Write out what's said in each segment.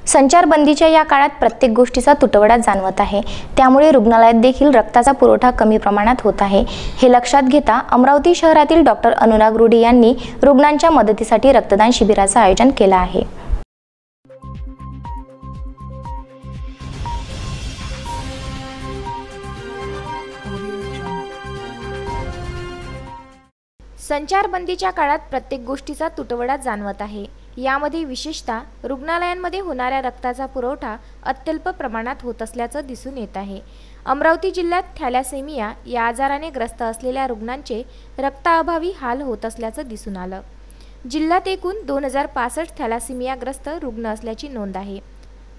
संचारबंदीच्या या काळात प्रत्येक गोष्टीचा तुटवडा जाणवत आहे। त्यामुळे रुग्णालयात देखील रक्ताचा पुरवठा कमी प्रमाणात होत आहे। हे लक्षात घेता अमरावती शहरातील डॉक्टर अनुराग रुडी यांनी रुग्णांच्या मदतीसाठी रक्तदान शिबिराचे आयोजन केले आहे। संचारबंदीच्या काळात प्रत्येक गोष्टीचा तुटवडा जाणवत आहे। यामध्ये विशेषतः रुग्णालयांमध्ये होणाऱ्या रक्ताचा पुरवठा अत्यल्प प्रमाणात होत असल्याचं दिसून येत आहे। अमरावती जिल्ह्यात थॅलेसेमिया या आजाराने ग्रस्त असलेल्या रुग्णांचे रक्ताअभावी हाल होत असल्याचं दिसून आलं। जिल्ह्यात एकूण 2065 थॅलेसेमियाग्रस्त रुग्ण असल्याची नोंद आहे।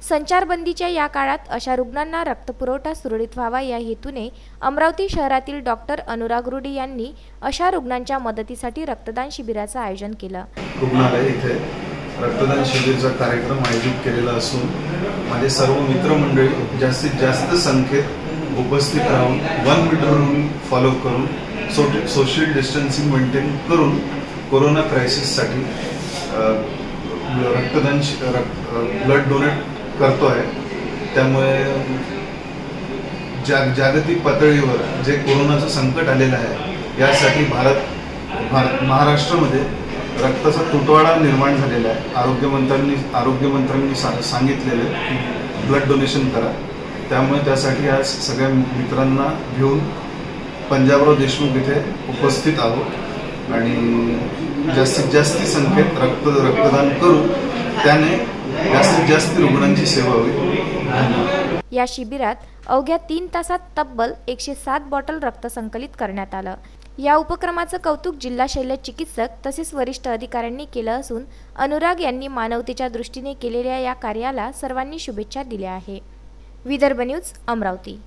संचारबंदीच्या या काळात अशा रुग्णांना रक्तपुरवठा सुरळीत व्हावा या हेतूने अमरावती शहरातील डॉक्टर अनुराग रुडी यांनी अशा रुग्णांच्या मदतीसाठी रक्तदान शिबिराचे आयोजन केलं। रुग्णालय इथे रक्तदान शिबिराचा कार्यक्रम आयोजित केलेला असून माझे सर्व मित्रमंडळी जास्तीत जास्त संख्येत उपस्थित राहून 1 मीटर रूल फॉलो करून सोशल डिस्टन्सिंग मेंटेन करून कोरोना क्रायसिससाठी रक्तदान ब्लड डोनेट करतो आहे। त्यामुळे जागतिक पातळीवर जे कोरोनाचं संकट आलेलं आहे यासाठी महाराष्ट्रामध्ये रक्ताचा तुटवडा निर्माण झालेला आहे। आरोग्यमंत्र्यांनी सांगितलेले की ब्लड डोनेशन करा। त्यामुळे त्यासाठी आज सगळ्या मित्रांना घेऊन पंजाबराव देशमुख इथे उपस्थित आहोत आणि जास्तीत जास्त संख्येत रक्तदान करू, त्याने जास्तीत जास्त रुग्णांची सेवा होईल। या शिबिरात अवघ्या 3 तासात तब्बल 107 बॉटल रक्त संकलित करण्यात आलं। या उपक्रमाचं कौतुक जिल्हा शल्य चिकित्सक तसेच वरिष्ठ अधिकाऱ्यांनी केलं असून अनुराग यांनी मानवतेच्या दृष्टीने केलेल्या या कार्याला सर्वांनी शुभेच्छा दिल्या आहे। विदर्भ न्यूज, अमरावती।